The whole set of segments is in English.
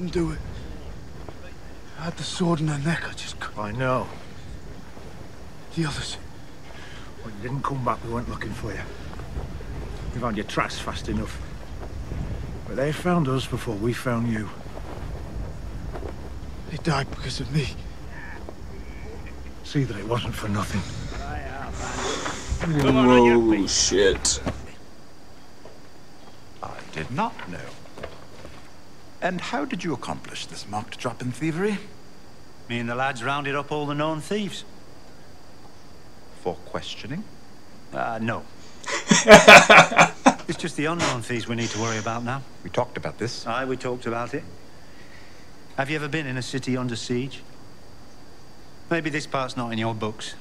couldn't do it. I had the sword in her neck, I just couldn't. I know. The others. When you didn't come back, we weren't looking for you. We found your tracks fast enough. But they found us before we found you. They died because of me. See that it wasn't for nothing. Whoa, shit. I did not know. And how did you accomplish this marked drop in thievery? Me and the lads rounded up all the known thieves. For questioning? No. It's just the unknown thieves we need to worry about now. We talked about this. Aye, we talked about it. Have you ever been in a city under siege? Maybe this part's not in your books.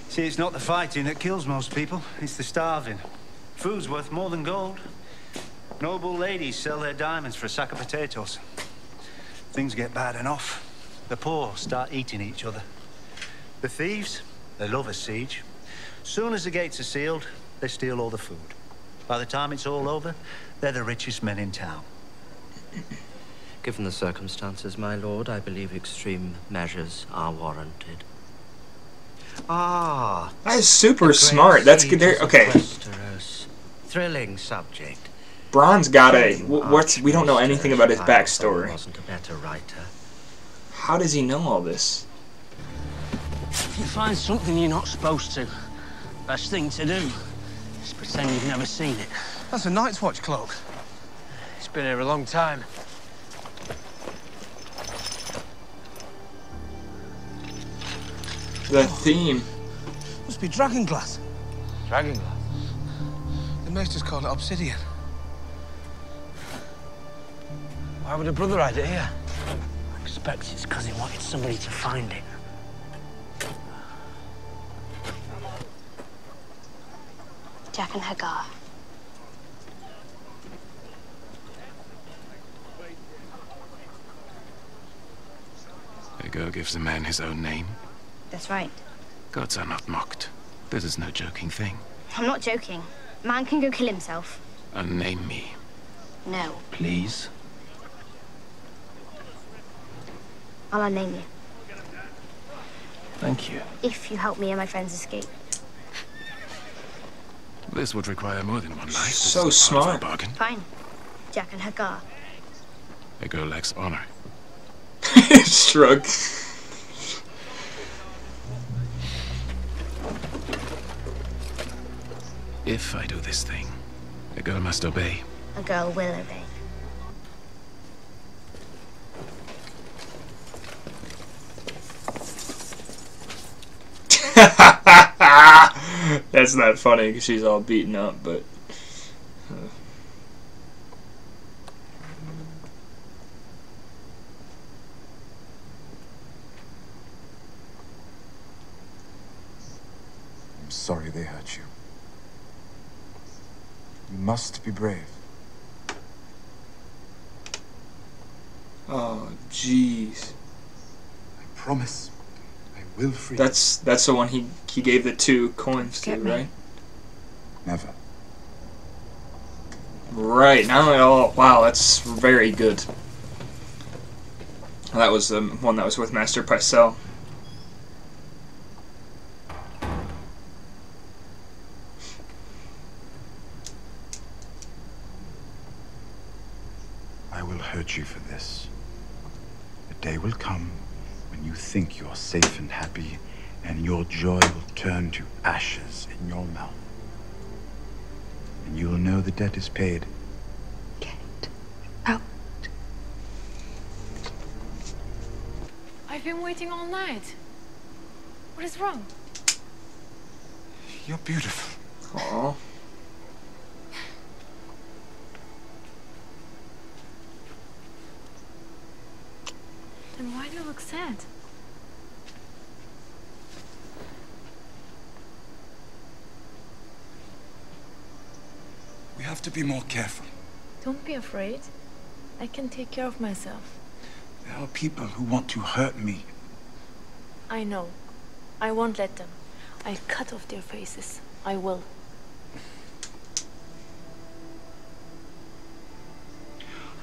See, it's not the fighting that kills most people. It's the starving. Food's worth more than gold. Noble ladies sell their diamonds for a sack of potatoes. Things get bad enough. The poor start eating each other. The thieves, they love a siege. Soon as the gates are sealed, they steal all the food. By the time it's all over, they're the richest men in town. Given the circumstances, my lord, I believe extreme measures are warranted. Ah, that is super smart. That's good. Okay. Thrilling subject. Bronn's got we don't know anything about his backstory. Wasn't a better writer. How does he know all this? If you find something you're not supposed to, best thing to do is pretend you've never seen it. That's a Night's Watch cloak. It's been here a long time. The theme. Must be dragonglass. Dragonglass? The maesters call it obsidian. Why would a brother hide it here? I expect it's because he wanted somebody to find it. Jaqen Hagar. Hagar gives a man his own name. That's right. Gods are not mocked. This is no joking thing. I'm not joking. Man can go kill himself. Unname me. No. Please? I'll unname you. Thank you. If you help me and my friends escape. This would require more than one life. So smart. Bargain. Fine. Jaqen Hagar. Hagar lacks honor. Shrug. If I do this thing, a girl must obey. A girl will obey. That's not funny because she's all beaten up, but... I'm sorry they hurt you. You must be brave. Oh, jeez. I promise. Will free. That's the one he gave the 2 coins to, right? Never. Right now, oh wow, that's very good. That was the one that was with Master Pycelle. I will hurt you for this. The day will come when you think you're safe and happy, and your joy will turn to ashes in your mouth. And you will know the debt is paid. Get out. I've been waiting all night. What is wrong? You're beautiful. Aww. Then why do you look sad? We have to be more careful. Don't be afraid. I can take care of myself. There are people who want to hurt me. I know. I won't let them. I'll cut off their faces. I will.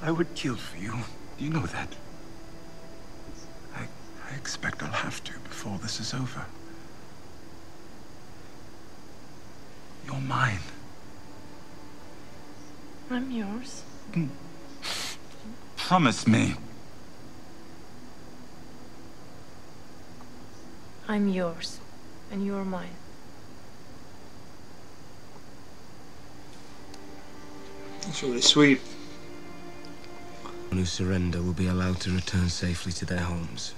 I would kill for you. You know that. I expect I'll have to before this is over. You're mine. I'm yours. Promise me. I'm yours, and you're mine. That's really sweet. Who surrender will be allowed to return safely to their homes.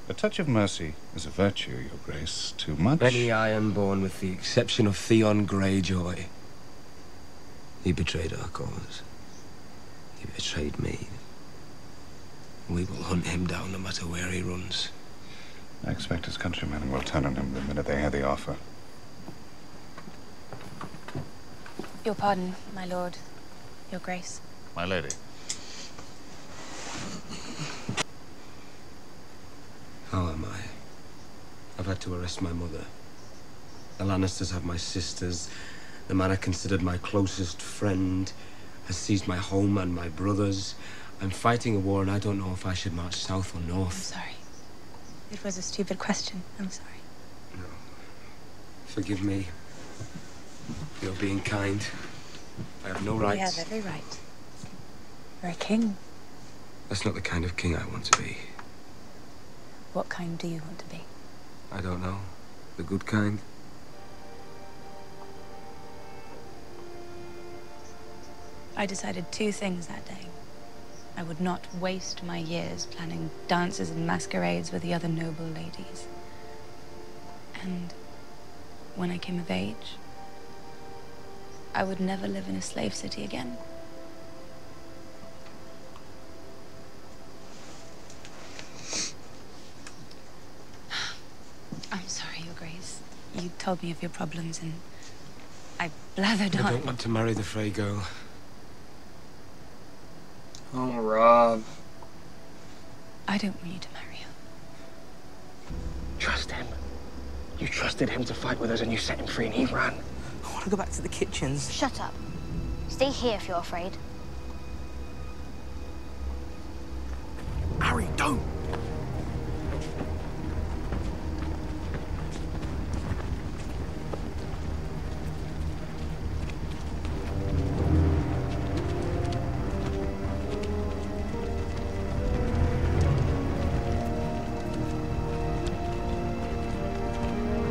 A touch of mercy is a virtue, Your Grace. Too much? Many Ironborn, with the exception of Theon Greyjoy. He betrayed our cause. He betrayed me. We will hunt him down no matter where he runs. I expect his countrymen will turn on him the minute they hear the offer. Your pardon, my lord. Your grace. My lady. How am I? I've had to arrest my mother. The Lannisters have my sisters. The man I considered my closest friend has seized my home and my brothers. I'm fighting a war and I don't know if I should march south or north. I'm sorry. It was a stupid question. I'm sorry. No. Forgive me. You're being kind. I have no rights. You have every right. You're a king. That's not the kind of king I want to be. What kind do you want to be? I don't know. The good kind? I decided two things that day. I would not waste my years planning dances and masquerades with the other noble ladies. And when I came of age, I would never live in a slave city again. I'm sorry, Your Grace. You told me of your problems and I blathered on. I don't want to marry the Frey girl. Oh, Robb. I don't want you to marry her. Trust him. You trusted him to fight with us and you set him free and he ran. I want to go back to the kitchens. Shut up. Stay here if you're afraid. Harry, don't!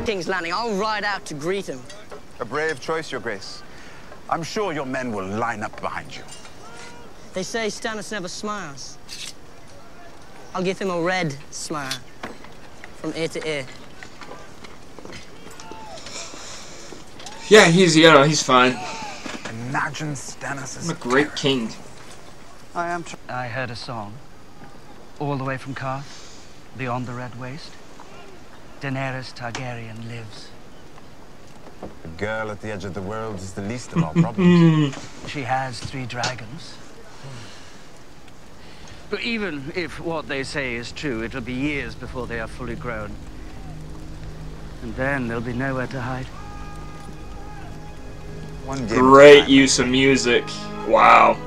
King's Landing, I'll ride out to greet him. A brave choice, Your Grace. I'm sure your men will line up behind you. They say Stannis never smiles. I'll give him a red smile, from ear to ear. Yeah, he's fine. Imagine Stannis as I'm a great king. I heard a song, all the way from Karth, beyond the Red Waste. Daenerys Targaryen lives. The girl at the edge of the world is the least of our problems. She has 3 dragons. But even if what they say is true, it'll be years before they are fully grown. And then there'll be nowhere to hide. Great use of music. Wow.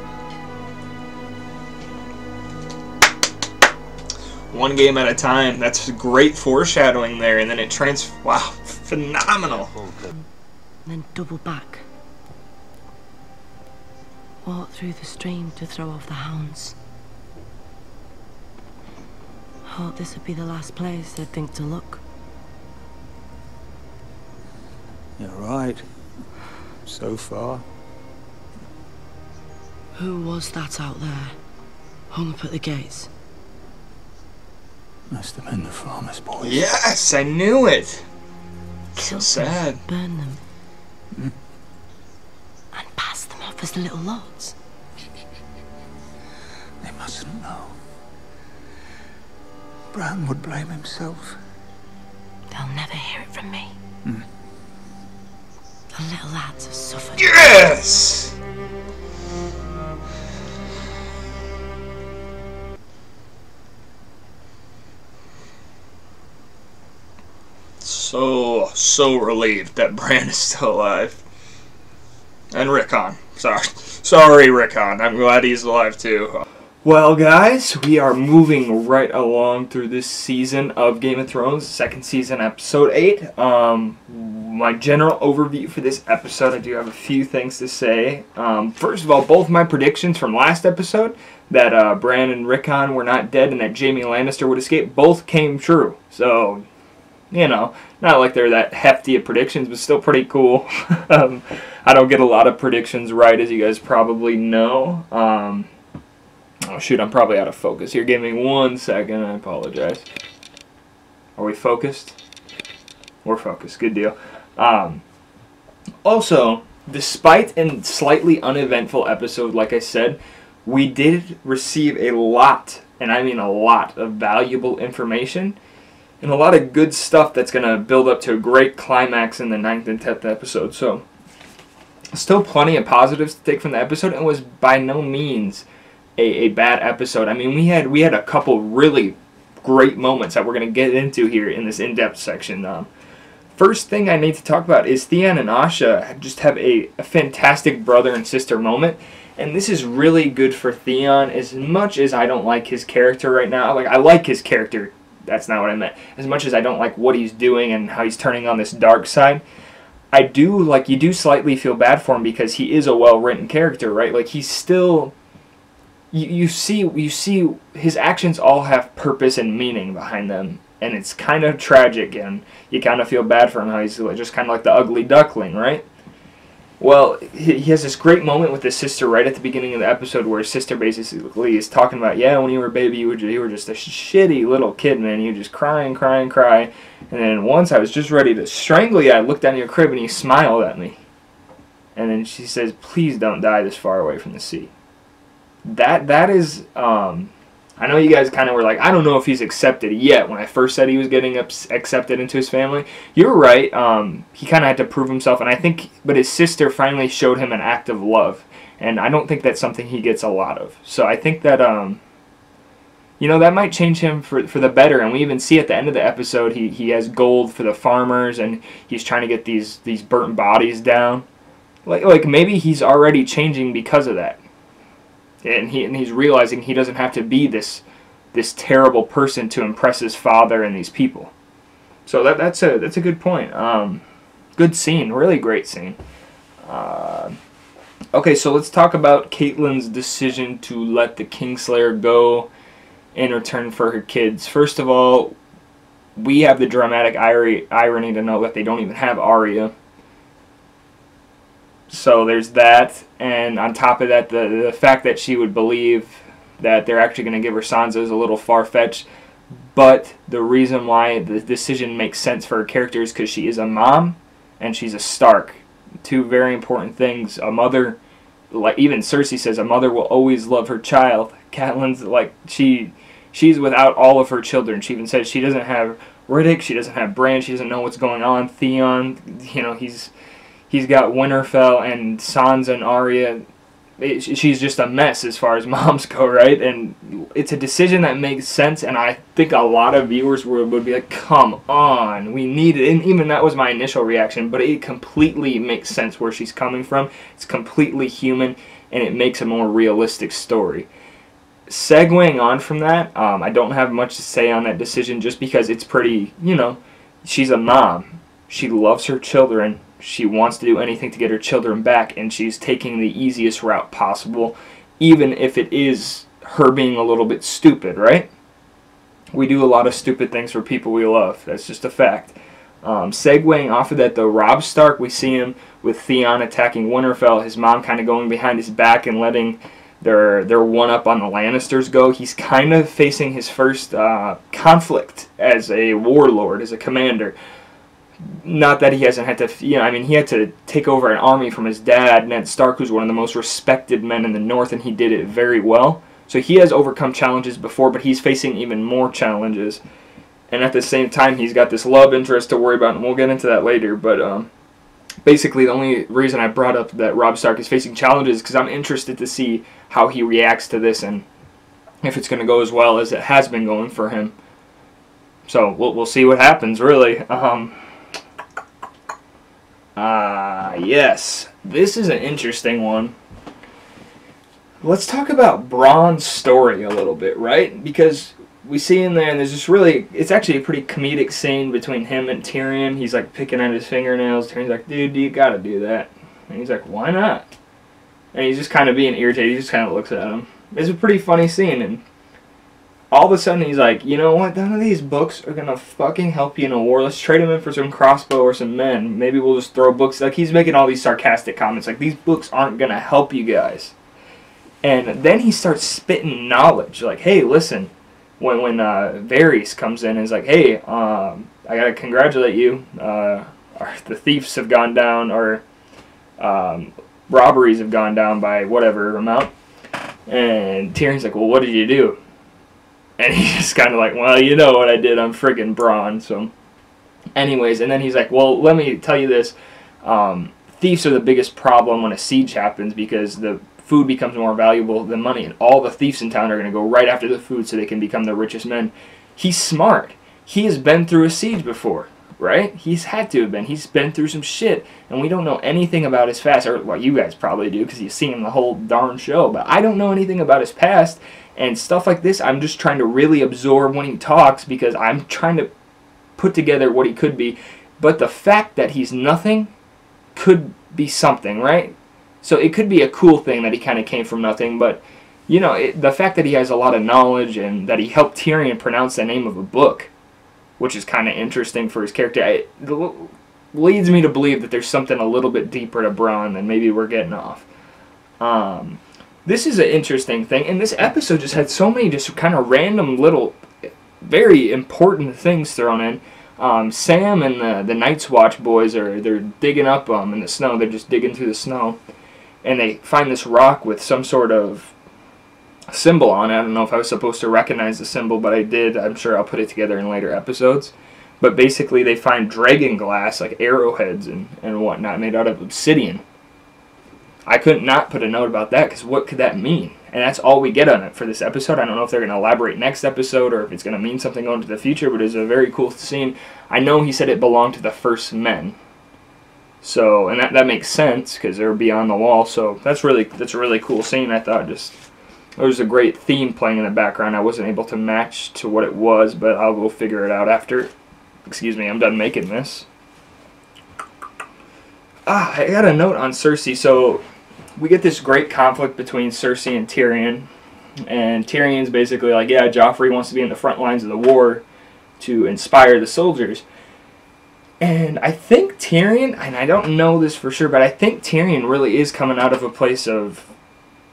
One game at a time. That's great foreshadowing there, and then it wow, phenomenal. Then double back. Walk through the stream to throw off the hounds. Thought this would be the last place they'd think to look. You're right. So far. Who was that out there? Hung up at the gates? Must have been the farmer's boys. Yes, I knew it. Kill So sad. Burn them. And pass them off as the little lords. They mustn't know. Bran would blame himself. They'll never hear it from me. The little lads have suffered. Yes! So relieved that Bran is still alive. And Rickon. Sorry, Rickon. I'm glad he's alive too. Well, guys, we are moving right along through this season of Game of Thrones, second season, episode 8. My general overview for this episode, I do have a few things to say. First of all, both my predictions from last episode, that Bran and Rickon were not dead and that Jaime Lannister would escape, both came true. So, you know, not like they're that hefty of predictions, but still pretty cool. I don't get a lot of predictions right, as you guys probably know. Oh shoot, I'm probably out of focus here. Give me 1 second, I apologize. Are we focused? We're focused, good deal. Also, despite a slightly uneventful episode, like I said, we did receive a lot, and I mean a lot, of valuable information and a lot of good stuff that's going to build up to a great climax in the 9th and 10th episode. So, still plenty of positives to take from the episode, and was by no means a bad episode. I mean, we had a couple really great moments that we're going to get into here in this in-depth section. First thing I need to talk about is Theon and Asha just have a fantastic brother and sister moment, and this is really good for Theon. As much as I don't like his character right now, I like his character, that's not what I meant. As much as I don't like what he's doing and how he's turning on this dark side, you do slightly feel bad for him because he is a well-written character, right? Like, he's still... You see his actions all have purpose and meaning behind them, and it's kind of tragic, and you kind of feel bad for him how he's just kind of like the ugly duckling, right? Well, he has this great moment with his sister right at the beginning of the episode where his sister basically is talking about, yeah, when you were a baby, you were just a shitty little kid, man. You were just cry. And then once I was just ready to strangle you, I looked down your crib and you smiled at me. And then she says, please don't die this far away from the sea. That is, I know you guys kind of were like, I don't know if he's accepted yet. When I first said he was getting accepted into his family, you're right. He kind of had to prove himself, and I think, but his sister finally showed him an act of love, and I don't think that's something he gets a lot of. So I think that, you know, that might change him for the better. And we even see at the end of the episode, he has gold for the farmers, and he's trying to get these burnt bodies down. Like maybe he's already changing because of that. And he's realizing he doesn't have to be this terrible person to impress his father and these people. So that's a good point. Good scene, really great scene. Okay, so let's talk about Catelyn's decision to let the Kingslayer go in return for her kids. First of all, we have the dramatic irony to know that they don't even have Arya. So there's that, and on top of that, the fact that she would believe that they're actually going to give her Sansa is a little far-fetched, but the reason why the decision makes sense for her character is because she is a mom, and she's a Stark. Two very important things. A mother, like even Cersei says, a mother will always love her child. Catelyn's like, she's without all of her children. She even says she doesn't have Riddick, she doesn't have Bran, she doesn't know what's going on. Theon, you know, he's got Winterfell and Sansa and Arya. She's just a mess as far as moms go, right? And it's a decision that makes sense, and I think a lot of viewers would be like, come on, we need it. And even that was my initial reaction, but it completely makes sense where she's coming from. It's completely human, and it makes a more realistic story. Segueing on from that, I don't have much to say on that decision just because it's pretty, you know, she's a mom. She loves her children. She wants to do anything to get her children back, and she's taking the easiest route possible, even if it is her being a little bit stupid, right? We do a lot of stupid things for people we love. That's just a fact. Segueing off of that, though, Robb Stark, we see him with Theon attacking Winterfell, his mom kind of going behind his back and letting their one-up on the Lannisters go. He's kind of facing his first conflict as a warlord, as a commander. Not that he hasn't had to, you know, I mean, he had to take over an army from his dad, Ned Stark, who's one of the most respected men in the North, and he did it very well. So he has overcome challenges before, but he's facing even more challenges. And at the same time, he's got this love interest to worry about, and we'll get into that later. But basically, the only reason I brought up that Robb Stark is facing challenges is because I'm interested to see how he reacts to this and if it's going to go as well as it has been going for him. So we'll see what happens, really. Yes, this is an interesting one. Let's talk about Bronn's story a little bit, right? Because we see in there, and there's this really, it's actually a pretty comedic scene between him and Tyrion. He's like picking at his fingernails. Tyrion's like, dude, you gotta do that. And he's like, why not? And he's just kind of being irritated. He just kind of looks at him. It's a pretty funny scene, and all of a sudden he's like, you know what, none of these books are gonna fucking help you in a war. Let's trade them in for some crossbow or some men. Maybe we'll just throw books. Like, he's making all these sarcastic comments, like, these books aren't gonna help you guys. And then he starts spitting knowledge, like, hey, listen, when Varys comes in and is like, hey, I gotta congratulate you, the thieves have gone down, or robberies have gone down by whatever amount. And Tyrion's like, well, what did you do? And he's just kind of like, well, you know what I did. I'm friggin' Bronn. So, anyways, and then he's like, well, let me tell you this. Thieves are the biggest problem when a siege happens because the food becomes more valuable than money. And all the thieves in town are going to go right after the food so they can become the richest men. He's smart. He has been through a siege before, right? He's had to have been. He's been through some shit. And we don't know anything about his past. Or, well, you guys probably do because you've seen him the whole darn show. But I don't know anything about his past. And stuff like this, I'm just trying to really absorb when he talks because I'm trying to put together what he could be. But the fact that he's nothing could be something, right? So it could be a cool thing that he kind of came from nothing. But, you know, the fact that he has a lot of knowledge and that he helped Tyrion pronounce the name of a book, which is kind of interesting for his character, it leads me to believe that there's something a little bit deeper to Bronn than maybe we're getting off. This is an interesting thing, and this episode just had so many just kind of random little, very important things thrown in. Sam and the Night's Watch boys they're digging up in the snow. They're just digging through the snow, and they find this rock with some sort of symbol on it. I don't know if I was supposed to recognize the symbol, but I did. I'm sure I'll put it together in later episodes. But basically, they find dragonglass, like arrowheads and whatnot, made out of obsidian. I couldn't not put a note about that, because what could that mean? And that's all we get on it for this episode. I don't know if they're going to elaborate next episode, or if it's going to mean something going to the future, but it's a very cool scene. I know he said it belonged to the first men. So, and that makes sense, because they're beyond the wall, so that's a really cool scene. I thought there was a great theme playing in the background. I wasn't able to match to what it was, but I'll go figure it out after. Excuse me, I'm done making this. I got a note on Cersei, so we get this great conflict between Cersei and Tyrion, and Tyrion's basically like, yeah, Joffrey wants to be in the front lines of the war to inspire the soldiers. And I think Tyrion, and I don't know this for sure, but I think Tyrion really is coming out of a place of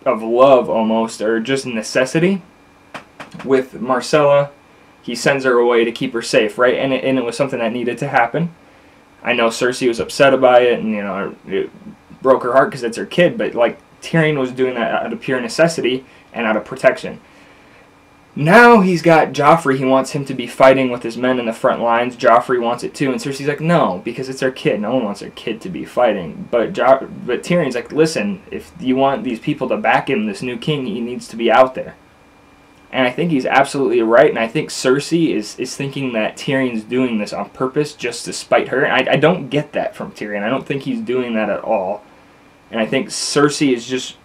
love almost, or just necessity. With Marcella, he sends her away to keep her safe, right? And it was something that needed to happen. I know Cersei was upset about it, and, you know, it broke her heart because it's her kid, but, like, Tyrion was doing that out of pure necessity and out of protection. Now he's got Joffrey. He wants him to be fighting with his men in the front lines. Joffrey wants it too, and Cersei's like, no, because it's their kid. No one wants their kid to be fighting. But Tyrion's like, listen, if you want these people to back him, this new king, he needs to be out there. And I think he's absolutely right, and I think Cersei is thinking that Tyrion's doing this on purpose just to spite her. And I don't get that from Tyrion. I don't think he's doing that at all. And I think Cersei is just...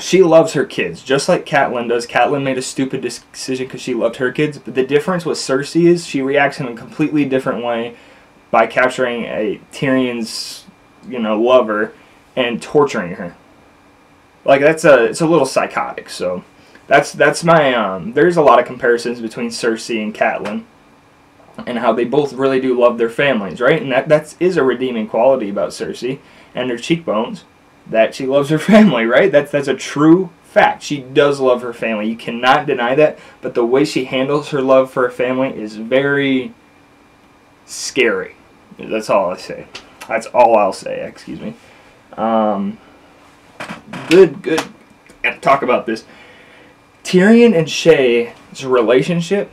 She loves her kids, just like Catelyn does. Catelyn made a stupid decision because she loved her kids. But the difference with Cersei is she reacts in a completely different way by capturing Tyrion's, lover and torturing her. Like, it's a little psychotic, so... That's my, there's a lot of comparisons between Cersei and Catelyn and how they both really do love their families, right? And that is a redeeming quality about Cersei and her cheekbones, that she loves her family, right? That's a true fact. She does love her family. You cannot deny that, but the way she handles her love for her family is very scary. That's all I say. That's all I'll say, excuse me. Good. Gotta talk about this. Tyrion and Shae's relationship,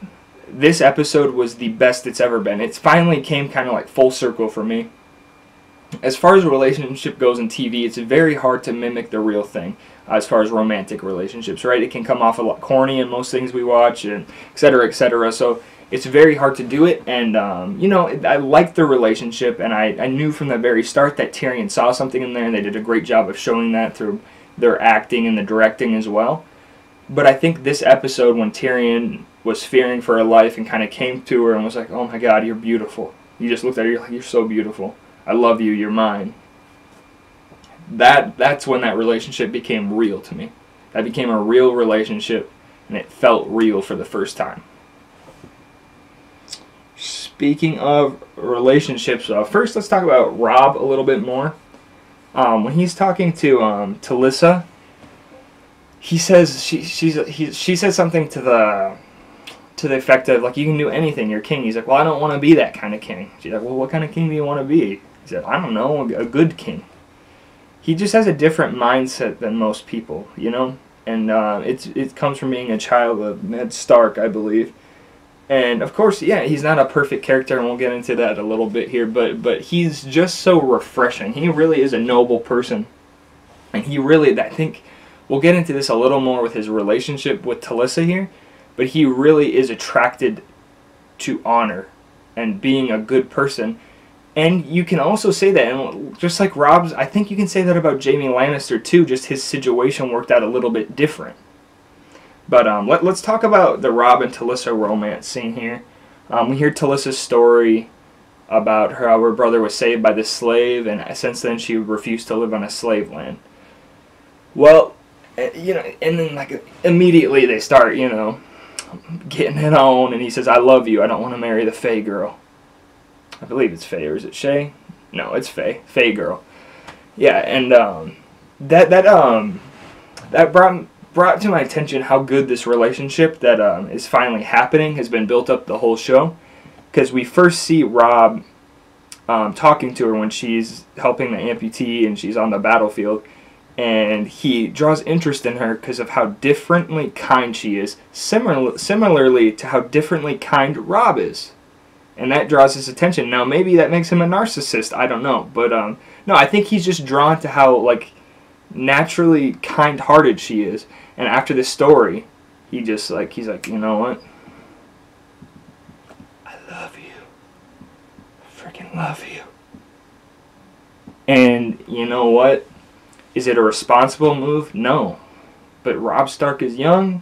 this episode was the best it's ever been. It finally came kind of like full circle for me. As far as a relationship goes in TV, it's very hard to mimic the real thing as far as romantic relationships, right? It can come off a lot corny in most things we watch, and et cetera, et cetera. So it's very hard to do it, and, I liked the relationship, and I knew from the very start that Tyrion saw something in there, and they did a great job of showing that through their acting and the directing as well. But I think this episode, when Tyrion was fearing for her life and kind of came to her and was like, oh my god, you're beautiful. You just looked at her, you're like, you're so beautiful. I love you, you're mine. That's when that relationship became real to me. That became a real relationship, and it felt real for the first time. Speaking of relationships, first let's talk about Robb a little bit more. When he's talking to Talisa, he says she says something to the effect of, like, you can do anything, you're king. He's like, well, I don't want to be that kind of king. She's like, well, what kind of king do you want to be? He said, I don't know, a good king. He just has a different mindset than most people, you know? And it comes from being a child of Ned Stark, I believe. And, of course, yeah, he's not a perfect character, and we'll get into that a little bit here, but he's just so refreshing. He really is a noble person. And he really, I think, we'll get into this a little more with his relationship with Talisa here, but he really is attracted to honor and being a good person. And you can also say that, and just like Robb's, I think you can say that about Jaime Lannister too, just his situation worked out a little bit different. But let's talk about the Robb and Talisa romance scene here. We hear Talisa's story about how her brother was saved by this slave, and since then she refused to live on a slave land. Well, you know, and then like immediately they start, you know, getting it on, and he says, I love you, I don't want to marry the Fae girl. I believe it's Fae, or is it Shae? No, it's Fae. Fae girl. Yeah, and that brought to my attention how good this relationship that is finally happening has been built up the whole show. Because we first see Robb talking to her when she's helping the amputee and she's on the battlefield. And he draws interest in her because of how differently kind she is. Similarly to how differently kind Robb is. And that draws his attention. Now, maybe that makes him a narcissist. I don't know. But, no, I think he's just drawn to how, like, naturally kind-hearted she is. And after this story, he's like, you know what? I love you. I freaking love you. And you know what? Is it a responsible move? No. But Robb Stark is young.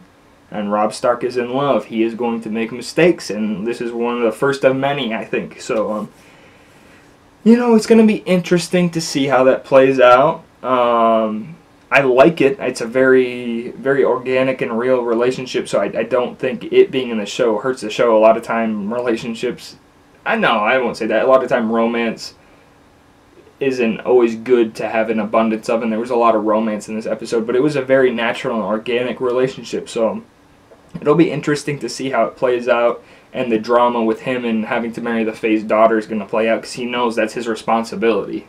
And Robb Stark is in love. He is going to make mistakes, and this is one of the first of many, I think. So, you know, it's going to be interesting to see how that plays out. I like it. It's a very, very organic and real relationship, so I don't think it being in the show hurts the show. A lot of time, relationships... I won't say that. A lot of time, romance isn't always good to have an abundance of, and there was a lot of romance in this episode, but it was a very natural and organic relationship, so... It'll be interesting to see how it plays out, and the drama with him and having to marry the Fae's daughter is going to play out because he knows that's his responsibility.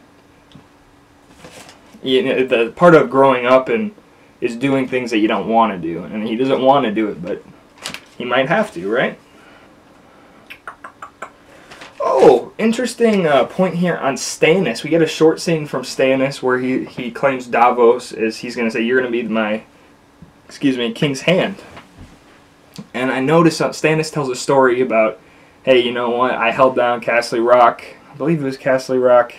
You know, the part of growing up and is doing things that you don't want to do, and he doesn't want to do it, but he might have to, right? Oh, interesting point here on Stannis. We get a short scene from Stannis where he claims Davos is, he's going to say, you're going to be my, king's hand. And I noticed Stannis tells a story about, hey, you know what, I held down Castle Rock. I believe it was Castle Rock.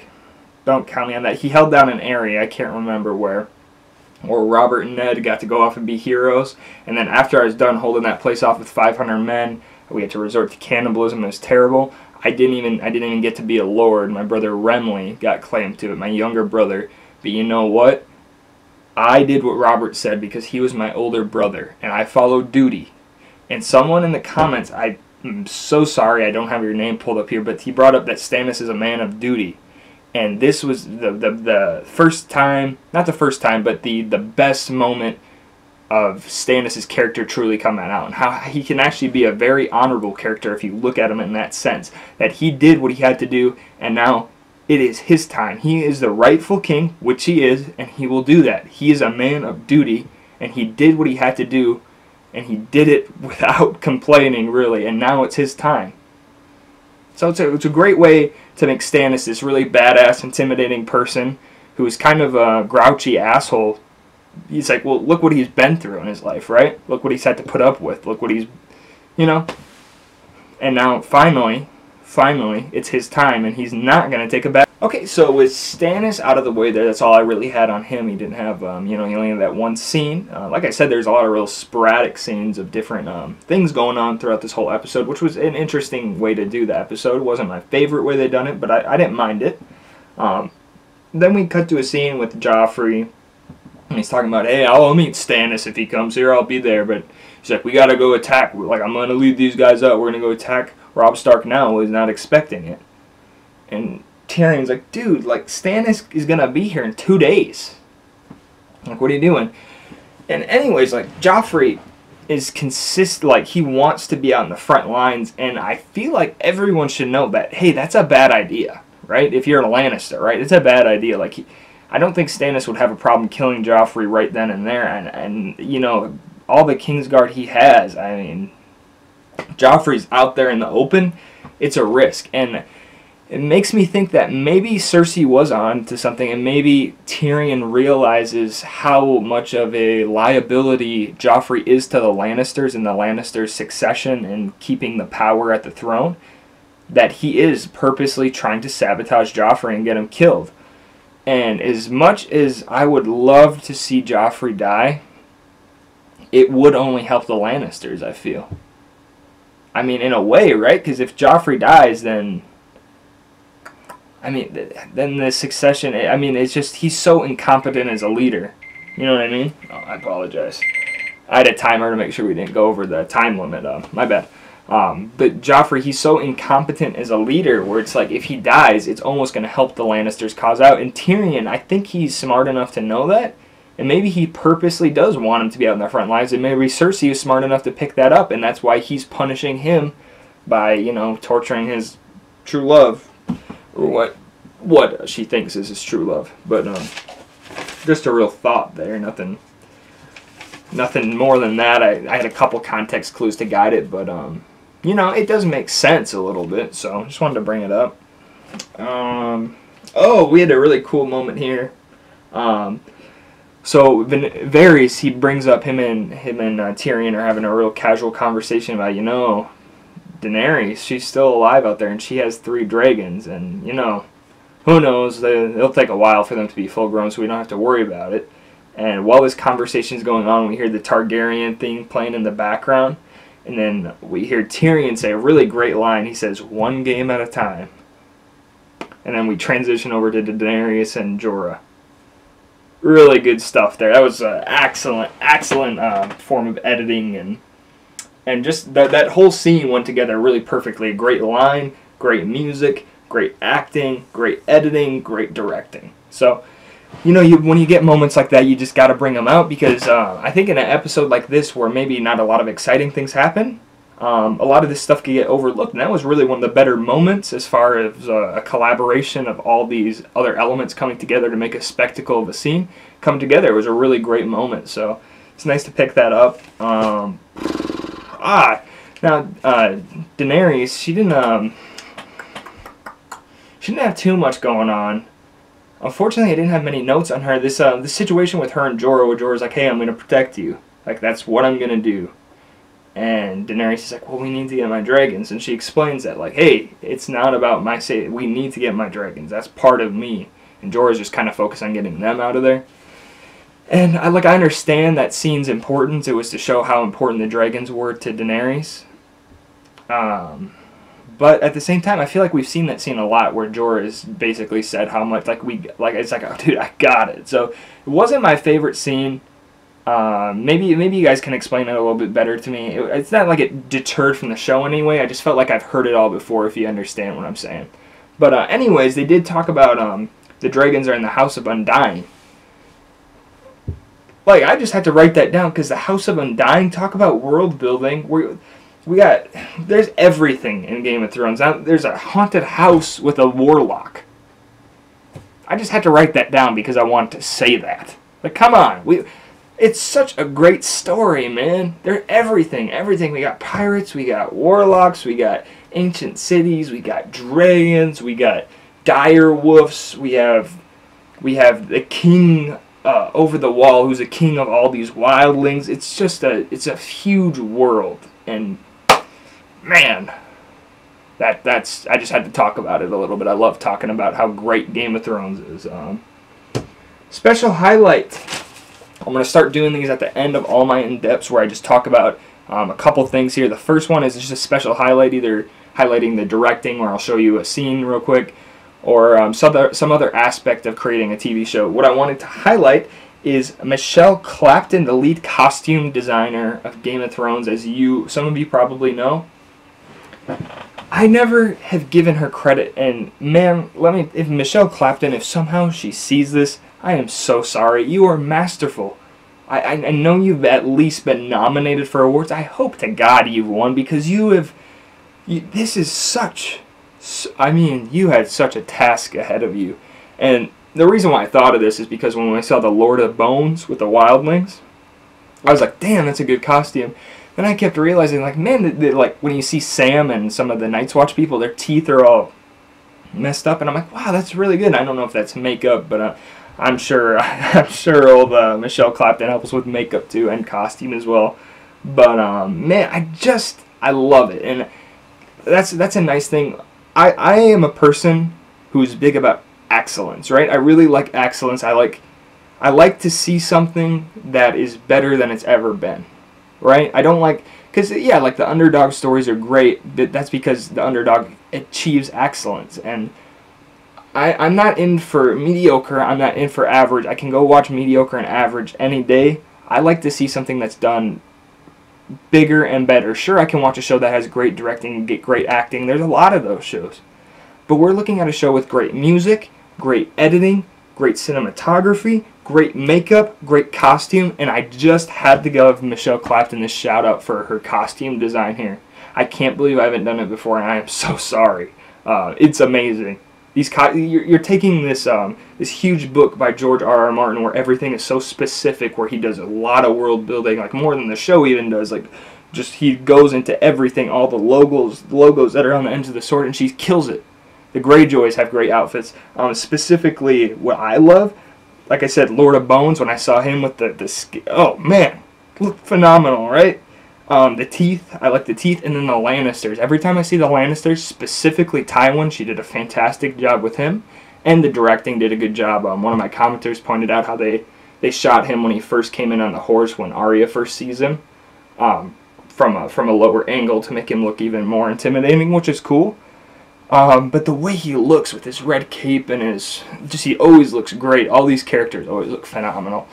Don't count me on that. He held down an area, I can't remember where. Or Robert and Ned got to go off and be heroes. And then after I was done holding that place off with 500 men, we had to resort to cannibalism. It was terrible. I didn't even get to be a lord. My brother Remley got claimed to it, my younger brother. But you know what? I did what Robert said because he was my older brother. And I followed duty. And someone in the comments, I'm so sorry I don't have your name pulled up here, but he brought up that Stannis is a man of duty. And this was the first time, not the first time, but the best moment of Stannis' character truly coming out. And how he can actually be a very honorable character if you look at him in that sense. That he did what he had to do, and now it is his time. He is the rightful king, which he is, and he will do that. He is a man of duty, and he did what he had to do. And he did it without complaining, really. And now it's his time. So it's a great way to make Stannis this really badass, intimidating person who is kind of a grouchy asshole. He's like, well, look what he's been through in his life, right? Look what he's had to put up with. Look what he's, you know. And now, finally, it's his time. And he's not going to take a back. Okay, so with Stannis out of the way there, that's all I really had on him. He didn't have, he only had that one scene. Like I said, there's a lot of real sporadic scenes of different things going on throughout this whole episode, which was an interesting way to do the episode. It wasn't my favorite way they done it, but I didn't mind it. Then we cut to a scene with Joffrey, and he's talking about, hey, I'll meet Stannis if he comes here, I'll be there, but he's like, we gotta go attack. Like, I'm gonna lead these guys up, we're gonna go attack Robb Stark now. He's not expecting it. And Tyrion's like, dude, like, Stannis is gonna be here in 2 days. Like, what are you doing? And anyways, like, Joffrey is like, he wants to be out in the front lines, and I feel like everyone should know that, hey, that's a bad idea, right? If you're a Lannister, right? It's a bad idea. Like, I don't think Stannis would have a problem killing Joffrey right then and there, and you know, all the Kingsguard he has, I mean, Joffrey's out there in the open, it's a risk, and it makes me think that maybe Cersei was on to something, and maybe Tyrion realizes how much of a liability Joffrey is to the Lannisters and the Lannisters' succession and keeping the power at the throne, that he is purposely trying to sabotage Joffrey and get him killed. And as much as I would love to see Joffrey die, it would only help the Lannisters, I feel. I mean, in a way, right? Because if Joffrey dies, then the succession, I mean, it's just, he's so incompetent as a leader. You know what I mean? Oh, I apologize. I had a timer to make sure we didn't go over the time limit. My bad. But Joffrey, he's so incompetent as a leader where it's like, if he dies, it's almost going to help the Lannisters' cause out. And Tyrion, I think he's smart enough to know that. And maybe he purposely does want him to be out in the front lines. And maybe Cersei is smart enough to pick that up. And that's why he's punishing him by, you know, torturing his true love. Or what she thinks is his true love. But just a real thought there. Nothing more than that. I had a couple context clues to guide it. But, you know, it does make sense a little bit. So just wanted to bring it up. Oh, we had a really cool moment here. So Varys, he brings up him and Tyrion are having a real casual conversation about, you know, Daenerys, she's still alive out there and she has 3 dragons, and, you know, who knows, it'll take a while for them to be full grown, so we don't have to worry about it. And while this conversation is going on, we hear the Targaryen theme playing in the background, and then we hear Tyrion say a really great line. He says, "One game at a time." And then we transition over to Daenerys and Jorah. Really good stuff there. That was an excellent form of editing, and just that whole scene went together really perfectly. Great line, great music, great acting, great editing, great directing. So, you know, when you get moments like that, you just got to bring them out, because I think in an episode like this where maybe not a lot of exciting things happen, a lot of this stuff can get overlooked, and that was really one of the better moments as far as a collaboration of all these other elements coming together to make a spectacle of a scene come together. It was a really great moment, so it's nice to pick that up. Now Daenerys, she didn't have too much going on. Unfortunately, I didn't have many notes on her. This situation with her and Jorah, where Jorah's like, "Hey, I'm gonna protect you. Like, that's what I'm gonna do." And Daenerys is like, "Well, we need to get my dragons," and she explains that, like, "Hey, it's not about my say. We need to get my dragons. That's part of me." And Jorah's just kind of focused on getting them out of there. And I understand that scene's importance. It was to show how important the dragons were to Daenerys. But at the same time, I feel like we've seen that scene a lot where Jorah has basically said how much, it's like, "Oh, dude, I got it." So it wasn't my favorite scene. Maybe you guys can explain it a little bit better to me. It's not like it deterred from the show anyway. I just felt like I've heard it all before, if you understand what I'm saying. But anyways, they did talk about the dragons are in the House of Undying. Like, I just had to write that down, because the House of Undying, talk about world building. There's everything in Game of Thrones. Now, there's a haunted house with a warlock. I just had to write that down because I wanted to say that. Like, come on. It's such a great story, man. They're everything. We got pirates, we got warlocks, we got ancient cities, we got dragons, we got dire wolves, we have the king over the wall, who's a king of all these wildlings. It's just it's a huge world, and man, that's I just had to talk about it a little bit. I love talking about how great Game of Thrones is. Special highlight. I'm going to start doing these at the end of all my in-depths where I just talk about a couple things here. The first one is just a special highlight, either highlighting the directing, where I'll show you a scene real quick, or some other aspect of creating a TV show. What I wanted to highlight is Michelle Clapton, the lead costume designer of Game of Thrones, as some of you probably know. I never have given her credit, and man, if Michelle Clapton, if somehow she sees this, I am so sorry. You are masterful. I know you've at least been nominated for awards. I hope to God you've won, because this is such, I mean, you had such a task ahead of you. And the reason why I thought of this is because when I saw the Lord of Bones with the wildlings, I was like, damn, that's a good costume. Then I kept realizing, like, man, like when you see Sam and some of the Night's Watch people, their teeth are all messed up, and I'm like, wow, that's really good. I don't know if that's makeup, but I'm sure old Michelle Clapton helps with makeup too, and costume as well. But man, I love it, and that's a nice thing. I am a person who's big about excellence, right? I really like excellence. I like to see something that is better than it's ever been, right? I don't like, because yeah, like the underdog stories are great, but that's because the underdog achieves excellence, and I'm not in for mediocre, I'm not in for average. I can go watch mediocre and average any day. I like to see something that's done bigger and better. Sure, I can watch a show that has great directing and get great acting. There's a lot of those shows. But we're looking at a show with great music, great editing, great cinematography, great makeup, great costume, and I just had to give Michelle Clapton this shout out for her costume design here. I can't believe I haven't done it before, and I am so sorry. It's amazing. You're taking this this huge book by George R.R. Martin where everything is so specific, where he does a lot of world building, like more than the show even does. Like, just he goes into everything, all the logos that are on the ends of the sword, and she kills it. The Greyjoys have great outfits. Specifically, what I love, like I said, Lord of Bones. When I saw him with the oh man, looked phenomenal, right? The teeth, I like the teeth, and then the Lannisters. Every time I see the Lannisters, specifically Tywin, she did a fantastic job with him, and the directing did a good job. One of my commenters pointed out how they shot him when he first came in on the horse, when Arya first sees him, from a lower angle to make him look even more intimidating, which is cool. But the way he looks with his red cape and he always looks great. All these characters always look phenomenal.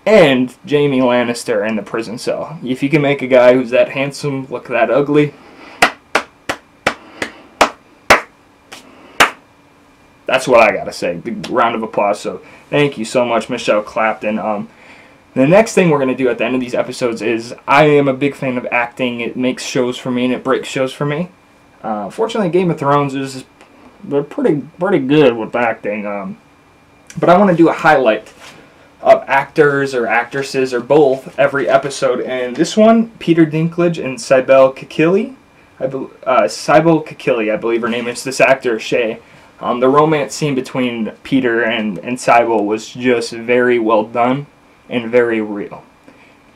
And Jaime Lannister in the prison cell. If you can make a guy who's that handsome look that ugly, that's what I gotta say. Big round of applause. So thank you so much, Michelle Clapton. The next thing we're gonna do at the end of these episodes is, I am a big fan of acting. It makes shows for me and it breaks shows for me. Fortunately, Game of Thrones they're pretty good with acting. But I want to do a highlight of actors or actresses or both every episode, and this one, Peter Dinklage and Cybele Kekili, I believe her name is, this actor Shae. The romance scene between Peter and Cybele was just very well done and very real.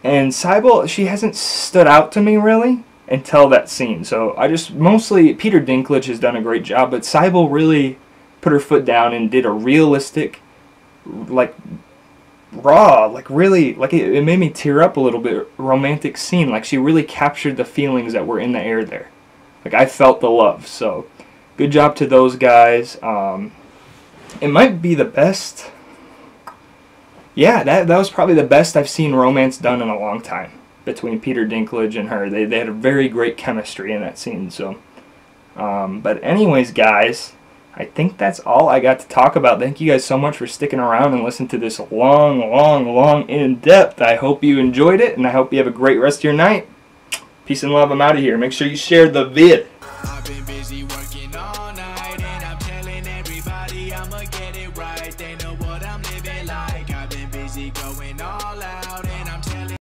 And Cybele, she hasn't stood out to me really until that scene. So mostly Peter Dinklage has done a great job, but Cybele really put her foot down and did a realistic, like, raw, like really, like it made me tear up a little bit, romantic scene. Like, she really captured the feelings that were in the air there. Like, I felt the love. So good job to those guys. It might be the best. Yeah, that was probably the best I've seen romance done in a long time between Peter Dinklage and her. They had a very great chemistry in that scene. So but anyways, guys, I think that's all I got to talk about. Thank you guys so much for sticking around and listening to this long in-depth. I hope you enjoyed it, and I hope you have a great rest of your night. Peace and love. I'm out of here. Make sure you share the vid.